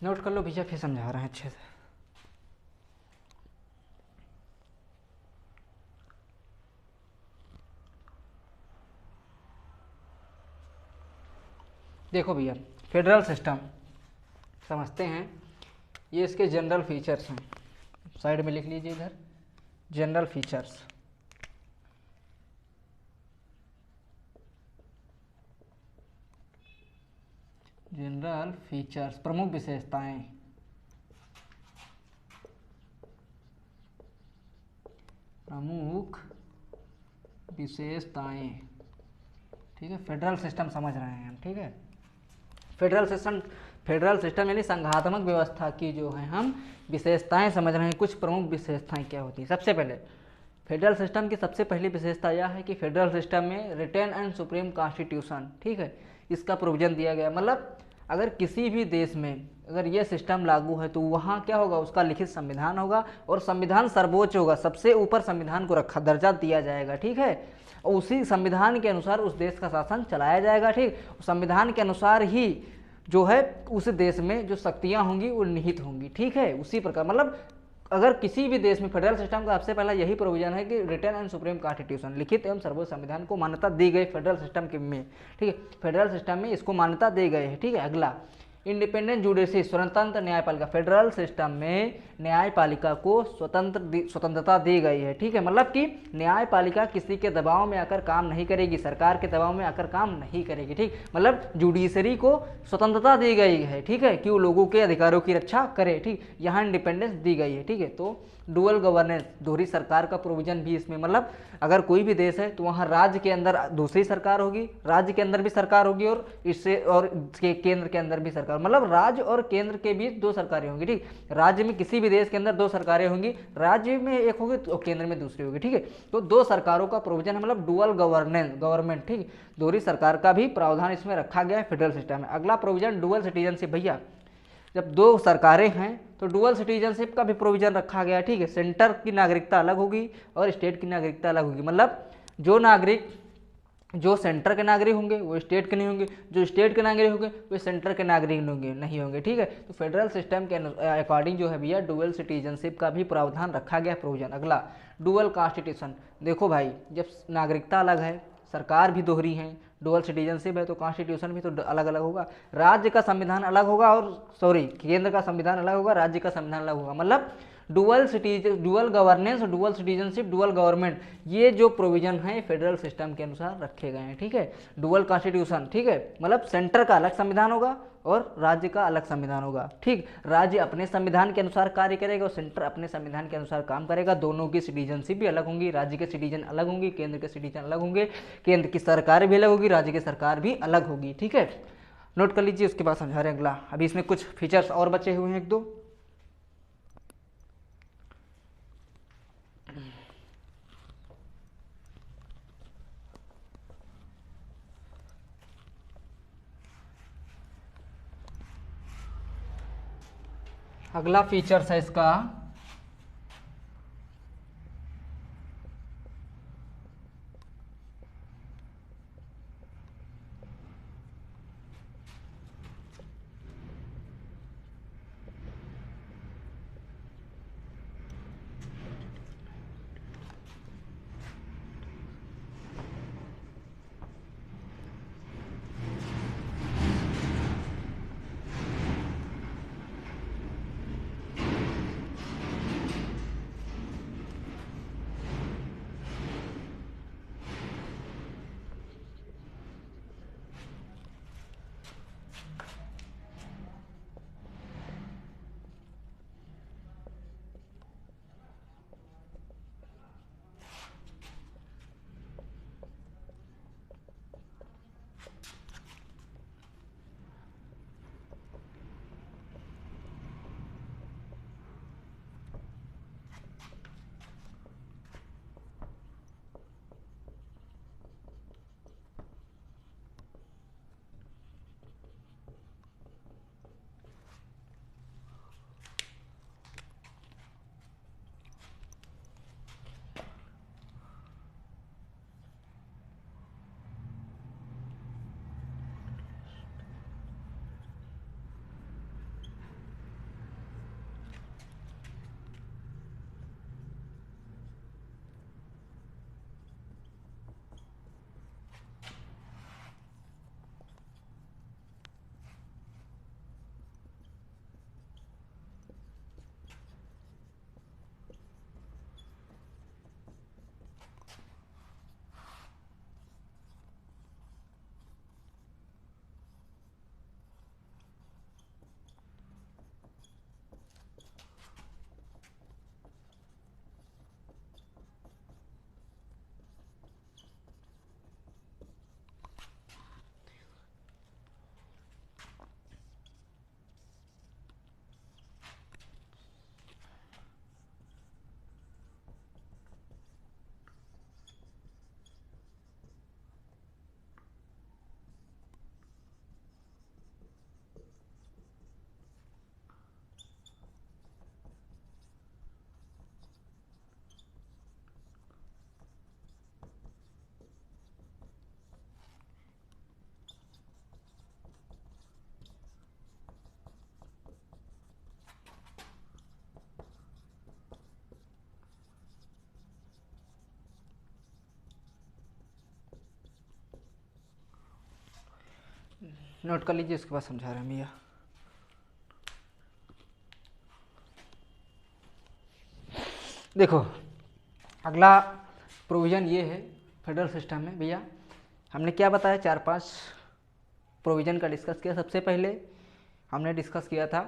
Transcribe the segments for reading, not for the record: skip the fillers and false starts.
Note कर लो भैया, फिर समझा रहे हैं अच्छे से। देखो भैया, फेडरल सिस्टम समझते हैं, ये इसके जनरल फीचर्स हैं। साइड में लिख लीजिए इधर, जनरल फीचर्स। जनरल फीचर्स, प्रमुख विशेषताएं। प्रमुख विशेषताएं, ठीक है। फेडरल सिस्टम समझ रहे हैं हम, ठीक है। फेडरल सिस्टम यानी संघात्मक व्यवस्था की जो है हम विशेषताएं समझ रहे हैं। कुछ प्रमुख विशेषताएं क्या होती हैं? सबसे पहले फेडरल सिस्टम की सबसे पहली विशेषता यह है कि फेडरल सिस्टम में रिटेन एंड सुप्रीम कॉन्स्टिट्यूशन, ठीक है, इसका प्रोविजन दिया गया। मतलब अगर किसी भी देश में अगर ये सिस्टम लागू है तो वहाँ क्या होगा, उसका लिखित संविधान होगा और संविधान सर्वोच्च होगा, सबसे ऊपर संविधान को रखा दर्जा दिया जाएगा, ठीक है। और उसी संविधान के अनुसार उस देश का शासन चलाया जाएगा, ठीक। संविधान के अनुसार ही जो है उस देश में जो शक्तियाँ होंगी वो निहित होंगी, ठीक है। उसी प्रकार मतलब अगर किसी भी देश में फेडरल सिस्टम का सबसे पहला यही प्रोविजन है कि रिटन एंड सुप्रीम कॉन्स्टिट्यूशन, लिखित एवं सर्वोच्च संविधान को मान्यता दी गई फेडरल सिस्टम के में, ठीक है। फेडरल सिस्टम में इसको मान्यता दी गई है, ठीक है। अगला, इंडिपेंडेंट जुडिशरी, स्वतंत्र न्यायपालिका। फेडरल सिस्टम में न्यायपालिका को स्वतंत्रता दी गई है, ठीक है। मतलब कि न्यायपालिका किसी के दबाव में आकर काम नहीं करेगी, सरकार के दबाव में आकर काम नहीं करेगी, ठीक। मतलब जुडिशरी को स्वतंत्रता दी गई है, ठीक है, कि वो लोगों के अधिकारों की रक्षा करे, ठीक। यहाँ इंडिपेंडेंस दी गई है, ठीक है। तो डुअल गवर्नेंस, दोहरी सरकार का प्रोविजन भी इसमें, मतलब अगर कोई भी देश है तो वहाँ राज्य के अंदर दूसरी सरकार होगी, राज्य के अंदर भी सरकार होगी और इससे और केंद्र के अंदर भी सरकार, मतलब राज्य और केंद्र के बीच दो सरकारें होंगी, ठीक। राज्य में किसी भी देश के अंदर दो सरकारें होंगी, राज्य में एक होगी तो केंद्र में दूसरी होगी, ठीक है। तो दो सरकारों का प्रोविजन है, मतलब डुअल गवर्नमेंट, ठीक। दोहरी सरकार का भी प्रावधान इसमें रखा गया है फेडरल सिस्टम में। अगला प्रोविजन डुअल सिटीजनशिप। भैया जब दो सरकारें हैं तो डुअल सिटीजनशिप का भी प्रोविजन रखा गया है, ठीक है। सेंटर की नागरिकता अलग होगी और स्टेट की नागरिकता अलग होगी। मतलब जो नागरिक जो सेंटर के नागरिक होंगे वो स्टेट के नहीं होंगे, जो स्टेट के नागरिक होंगे वो सेंटर के नागरिक नहीं होंगे, ठीक है। तो फेडरल सिस्टम के अकॉर्डिंग जो है भैया डुअल सिटीजनशिप का भी प्रावधान रखा गया प्रोविजन। अगला, डुअल कॉन्स्टिट्यूशन। देखो भाई, जब नागरिकता अलग है, सरकार भी दोहरी है, डुअल सिटीजनशिप है, तो कॉन्स्टिट्यूशन भी तो अलग अलग होगा। राज्य का संविधान अलग होगा और केंद्र का संविधान अलग होगा, राज्य का संविधान अलग होगा। मतलब dual governance, dual citizenship, dual government, ये जो प्रोविजन है फेडरल सिस्टम के अनुसार रखे गए हैं, ठीक है। डुअल कॉन्स्टिट्यूशन, ठीक है, मतलब सेंटर का अलग संविधान होगा और राज्य का अलग संविधान होगा, ठीक। राज्य अपने संविधान के अनुसार कार्य करेगा और सेंटर अपने संविधान के अनुसार काम करेगा। दोनों की सिटीजनशिप भी अलग होंगी, राज्य के सिटीजन अलग होंगी, केंद्र के सिटीजन अलग होंगे, केंद्र की सरकार भी अलग होगी, राज्य की सरकार भी अलग होगी, ठीक है। नोट कर लीजिए, उसके बाद समझा रहे हैं अगला। अभी इसमें कुछ फीचर्स और बचे हुए हैं, एक दो। अगला फीचर्स है इसका नोट कर लीजिए, उसके बाद समझा रहे हैं भैया। देखो अगला प्रोविज़न ये है फेडरल सिस्टम में भैया, हमने क्या बताया, 4-5 प्रोविज़न का डिस्कस किया। सबसे पहले हमने डिस्कस किया था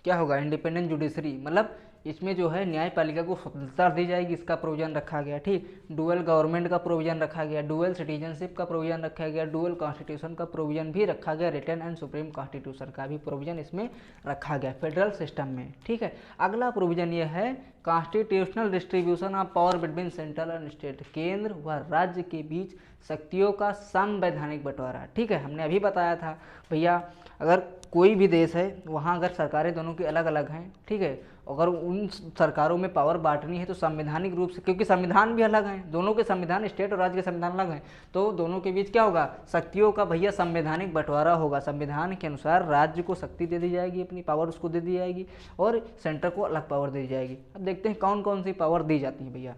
क्या होगा, इंडिपेंडेंट जुडिशरी, मतलब इसमें जो है न्यायपालिका को स्वतंत्रता दी जाएगी, इसका प्रोविजन रखा गया। ठीक, डुअल गवर्नमेंट का प्रोविजन रखा गया, डुअल सिटीजनशिप का प्रोविजन रखा गया, डुअल कॉन्स्टिट्यूशन का प्रोविजन भी रखा गया, रिटर्न एंड सुप्रीम कॉन्स्टिट्यूशन का भी प्रोविजन इसमें रखा गया फेडरल सिस्टम में। ठीक है, अगला प्रोविजन यह है constitutional distribution of power between central and state, केंद्र व राज्य के बीच शक्तियों का संवैधानिक बंटवारा। ठीक है, हमने अभी बताया था भैया, अगर कोई भी देश है वहाँ अगर सरकारें दोनों की अलग अलग हैं, ठीक है, अगर उन सरकारों में पावर बांटनी है तो संवैधानिक रूप से, क्योंकि संविधान भी अलग हैं, दोनों के संविधान, स्टेट और राज्य के संविधान अलग हैं, तो दोनों के बीच क्या होगा, शक्तियों का भैया संवैधानिक बंटवारा होगा। संविधान के अनुसार राज्य को शक्ति दे दी जाएगी, अपनी पावर उसको दे दी जाएगी, और सेंटर को अलग पावर दे दी जाएगी। अब देखते हैं कौन कौन सी पावर दी जाती है भैया।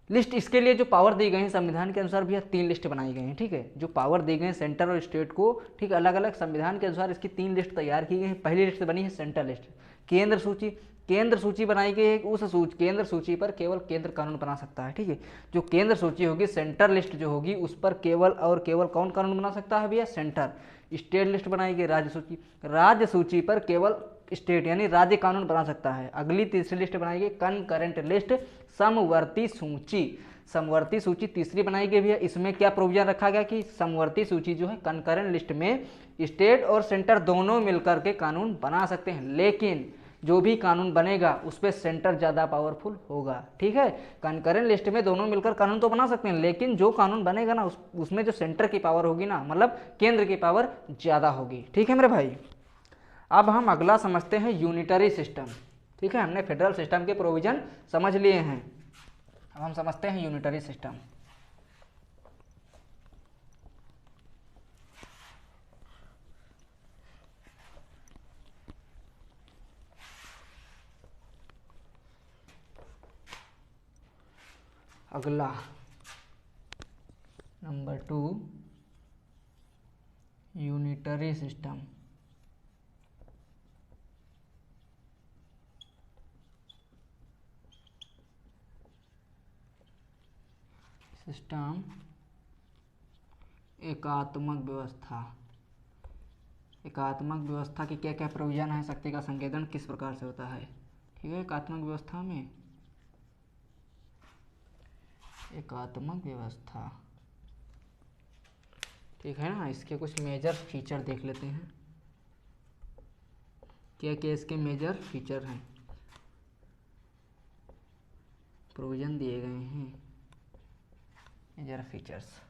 लिस्ट इसके लिए जो पावर दी गई है संविधान के अनुसार भैया 3 लिस्ट बनाई गई हैं। ठीक है, जो पावर दी गई है सेंटर और स्टेट को, ठीक, अलग अलग संविधान के अनुसार इसकी 3 लिस्ट तैयार की गई है। पहली लिस्ट बनी है सेंट्रल लिस्ट, केंद्र सूची। केंद्र सूची बनाई गई है, उस केंद्र सूची पर केवल केंद्र कानून बना सकता है। ठीक है, जो केंद्र सूची होगी, सेंटर लिस्ट जो होगी, उस पर केवल और केवल कौन कानून बना सकता है भैया, सेंटर। स्टेट लिस्ट बनाई गई, राज्य सूची, राज्य सूची पर केवल स्टेट यानी राज्य कानून बना सकता है। अगली तीसरी लिस्ट बनाई गई कनकरेंट लिस्ट, समवर्ती सूची। समवर्ती सूची तीसरी बनाई गई भैया, इसमें क्या प्रोविजन रखा गया कि समवर्ती सूची जो है कनकरेंट लिस्ट में स्टेट और सेंटर दोनों मिलकर के कानून बना सकते हैं, लेकिन जो भी कानून बनेगा उस पर सेंटर ज़्यादा पावरफुल होगा। ठीक है, कनकरेंट लिस्ट में दोनों मिलकर कानून तो बना सकते हैं, लेकिन जो कानून बनेगा ना उसमें जो सेंटर की पावर होगी ना, मतलब केंद्र की पावर ज़्यादा होगी। ठीक है मेरे भाई, अब हम अगला समझते हैं यूनिटरी सिस्टम। ठीक है, हमने फेडरल सिस्टम के प्रोविजन समझ लिए हैं, अब हम समझते हैं यूनिटरी सिस्टम। अगला नंबर 2 यूनिटरी सिस्टम। सिस्टम एकात्मक व्यवस्था। एकात्मक व्यवस्था की क्या क्या प्रोविजन है, शक्ति का संकेंद्रण किस प्रकार से होता है। ठीक है, एकात्मक व्यवस्था में, एकात्मक व्यवस्था, ठीक है ना, इसके कुछ मेजर फीचर देख लेते हैं, क्या क्या इसके मेजर फीचर हैं, प्रोविजन दिए गए हैं, मेजर फीचर्स।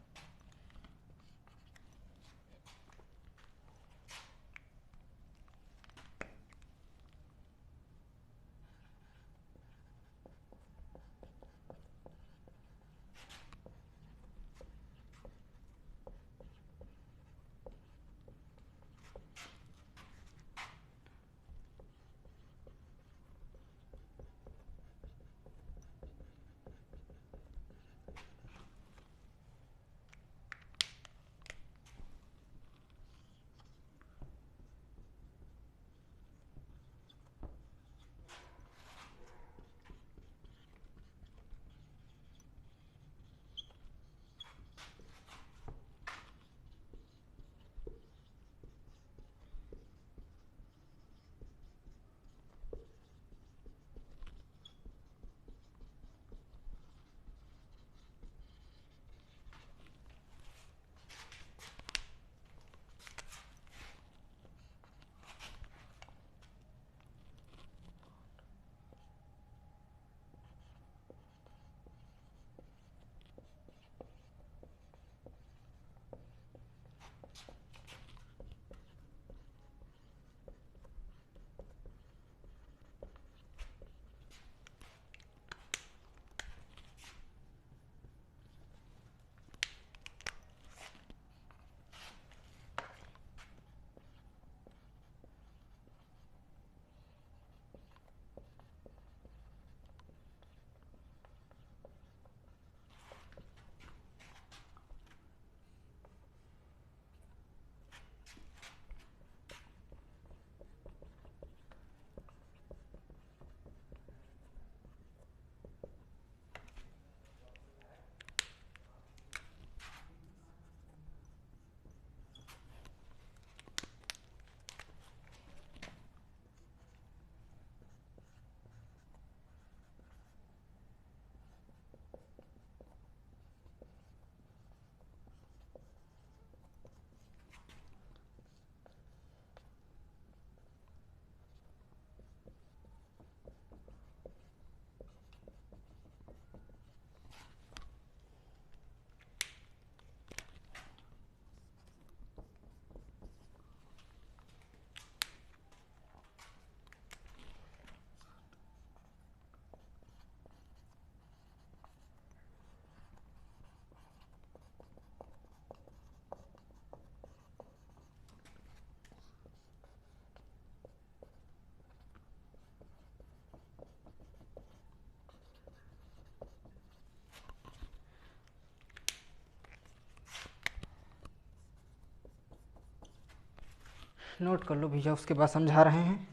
नोट कर लो भैया, उसके बाद समझा रहे हैं।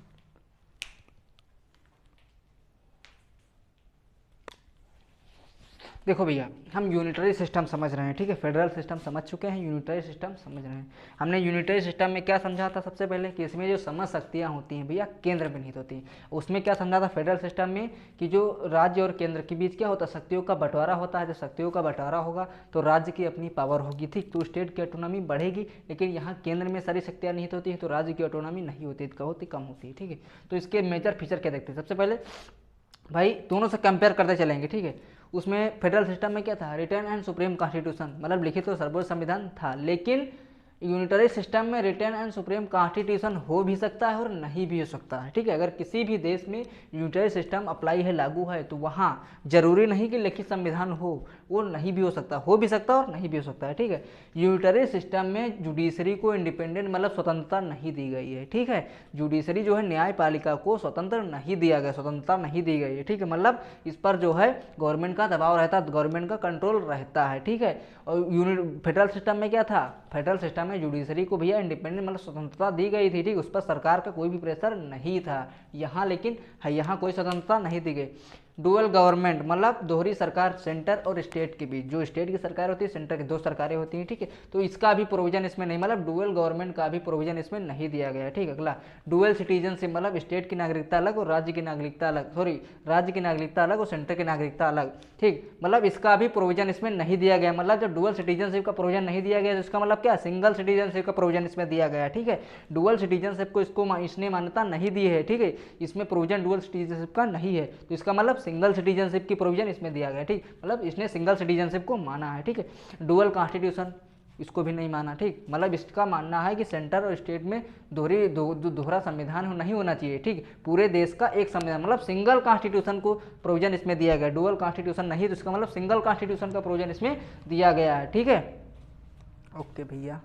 देखो भैया, हम यूनिटरी सिस्टम समझ रहे हैं, ठीक है, फेडरल सिस्टम समझ चुके हैं, यूनिटरी सिस्टम समझ रहे हैं। हमने यूनिटरी सिस्टम में क्या समझा था सबसे पहले कि इसमें जो समझ शक्तियाँ होती हैं भैया केंद्र में निहित होती हैं। उसमें क्या समझा था फेडरल सिस्टम में कि जो राज्य और केंद्र के बीच क्या होता है, शक्तियों का बंटवारा होता है। जब शक्तियों का बंटवारा होगा तो राज्य की अपनी पावर होगी, ठीक, तो स्टेट की ऑटोनॉमी बढ़ेगी। लेकिन यहाँ केंद्र में सारी शक्तियाँ निहित होती हैं तो राज्य की ऑटोनॉमी नहीं होती, बहुत ही कम होती है, ठीक है। तो इसके मेजर फीचर क्या देखते हैं, सबसे पहले भाई दोनों से कंपेयर करते चलेंगे, ठीक है। उसमें फेडरल सिस्टम में क्या था, रिटर्न एंड सुप्रीम कॉन्स्टिट्यूशन, मतलब लिखित तो सर्वोच्च संविधान था। लेकिन यूनिटरी सिस्टम में रिटर्न एंड सुप्रीम कॉन्स्टिट्यूशन हो भी सकता है और नहीं भी हो सकता है, ठीक है। अगर किसी भी देश में यूनिटरी सिस्टम अप्लाई है, लागू है, तो वहाँ जरूरी नहीं कि लिखित संविधान हो, वो नहीं भी हो सकता, हो भी सकता है और नहीं भी हो सकता है, ठीक है। यूनिटरी सिस्टम में जुडिशरी को इंडिपेंडेंट मतलब स्वतंत्रता नहीं दी गई है, ठीक है। जुडिशरी जो है न्यायपालिका को स्वतंत्र नहीं दिया गया, स्वतंत्रता नहीं दी गई है, ठीक है। मतलब इस पर जो है गवर्नमेंट का दबाव रहता है, गवर्नमेंट का कंट्रोल रहता है, ठीक है। और फेडरल सिस्टम में क्या था, फेडरल सिस्टम में जुडिशरी को भैया इंडिपेंडेंट मतलब स्वतंत्रता दी गई थी, ठीक, उस पर सरकार का कोई भी प्रेशर नहीं था। यहाँ लेकिन है, यहाँ कोई स्वतंत्रता नहीं दी गई। डुअल गवर्नमेंट मतलब दोहरी सरकार सेंटर और स्टेट के बीच, जो स्टेट की सरकार होती है, सेंटर की दो सरकारें होती हैं, ठीक है। तो इसका भी प्रोविजन इसमें नहीं, मतलब डुअल गवर्नमेंट का भी प्रोविजन इसमें नहीं दिया गया, ठीक है। अगला डुअल सिटीजनशिप, मतलब स्टेट की नागरिकता अलग और राज्य की नागरिकता अलग, सॉरी राज्य की नागरिकता अलग और सेंटर की नागरिकता अलग, ठीक, मतलब इसका भी प्रोविजन इसमें नहीं दिया गया। मतलब जब डुअल सिटीजनशिप का प्रोविजन नहीं दिया गया तो इसका मतलब क्या, सिंगल सिटीजनशिप का प्रोविजन इसमें दिया गया, ठीक है। डुअल सिटीजनशिप को इसने मान्यता नहीं दी है, ठीक है, इसमें प्रोविजन डुअल सिटीजनशिप का नहीं है, तो इसका मतलब सिंगल सिटीजनशिप की प्रोविजन इसमें दिया गया, ठीक, मतलब इसने सिंगल सिटीजनशिप को माना है, ठीक है। डुअल कॉन्स्टिट्यूशन इसको भी नहीं माना, ठीक, मतलब इसका मानना है कि सेंटर और स्टेट में दोहरा संविधान नहीं होना चाहिए, ठीक, पूरे देश का एक संविधान, मतलब सिंगल कॉन्स्टिट्यूशन को प्रोविजन इसमें दिया गया। डुअल कॉन्स्टिट्यूशन नहीं, तो इसका मतलब सिंगल कॉन्स्टिट्यूशन का प्रोविजन इसमें दिया गया है, ठीक है। ओके भैया,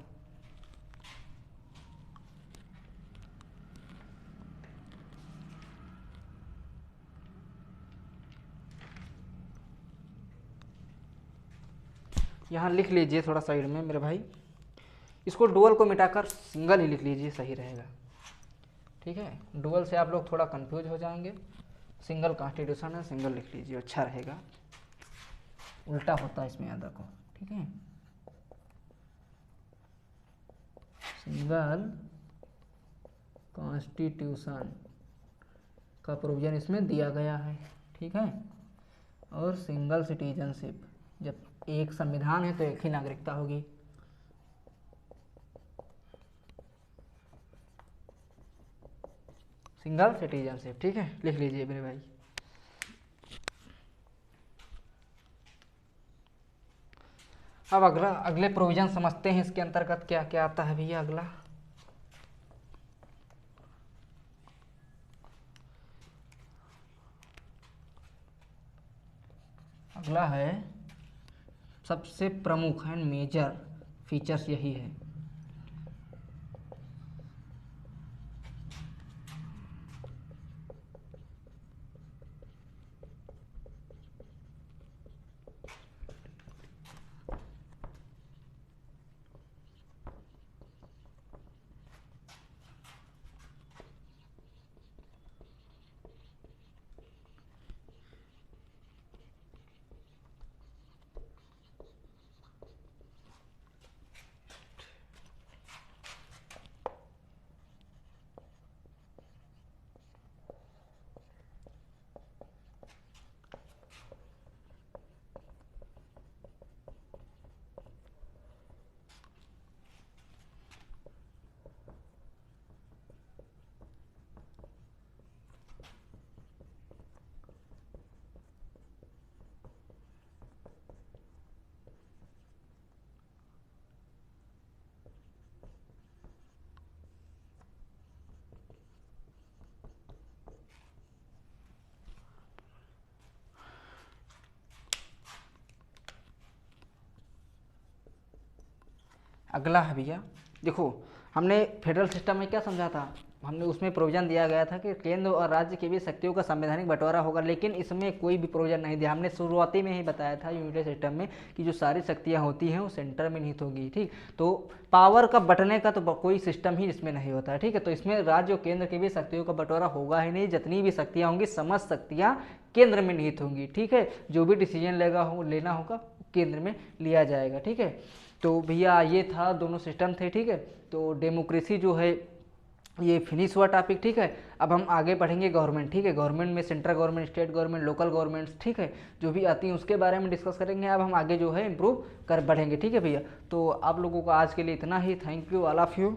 यहाँ लिख लीजिए थोड़ा साइड में मेरे भाई, इसको डुअल को मिटाकर सिंगल ही लिख लीजिए, सही रहेगा, ठीक है। डुअल से आप लोग थोड़ा कंफ्यूज हो जाएंगे, सिंगल कॉन्स्टिट्यूशन है, सिंगल लिख लीजिए, अच्छा रहेगा, उल्टा होता है इसमें, याद रखो, ठीक है। सिंगल कॉन्स्टिट्यूशन का प्रोविजन इसमें दिया गया है, ठीक है। और सिंगल सिटीजनशिप, जब एक संविधान है तो एक ही नागरिकता होगी। सिंगल सिटीजनशिप, ठीक है, लिख लीजिए मेरे भाई। अब अगले प्रोविजन समझते हैं, इसके अंतर्गत क्या क्या आता है भैया। अगला है सबसे प्रमुख है, मेजर फीचर्स यही है। अगला है भैया, देखो हमने फेडरल सिस्टम में क्या समझा था, हमने उसमें प्रोविजन दिया गया था कि केंद्र और राज्य के बीच शक्तियों का संवैधानिक बंटवारा होगा, लेकिन इसमें कोई भी प्रोविजन नहीं दिया। हमने शुरुआती में ही बताया था यूनिटरी सिस्टम में कि जो सारी शक्तियाँ होती हैं वो सेंटर में निहित होगी, ठीक। तो पावर का बंटने का तो कोई सिस्टम ही इसमें नहीं होता है, ठीक है। तो इसमें राज्य और केंद्र के बीच शक्तियों का बंटवारा होगा ही नहीं। जितनी भी शक्तियाँ होंगी समस्त शक्तियाँ केंद्र में निहित होंगी, ठीक है। जो भी डिसीजन लेना होगा केंद्र में लिया जाएगा, ठीक है। तो भैया ये था, दोनों सिस्टम थे, ठीक है। तो डेमोक्रेसी जो है ये फिनिश हुआ टॉपिक, ठीक है। अब हम आगे पढ़ेंगे गवर्नमेंट, ठीक है। गवर्नमेंट में central government, state government, local governments, ठीक है, जो भी आती हैं उसके बारे में डिस्कस करेंगे। अब हम आगे जो है इम्प्रूव कर बढ़ेंगे, ठीक है भैया। तो आप लोगों को आज के लिए इतना ही। Thank you all of you.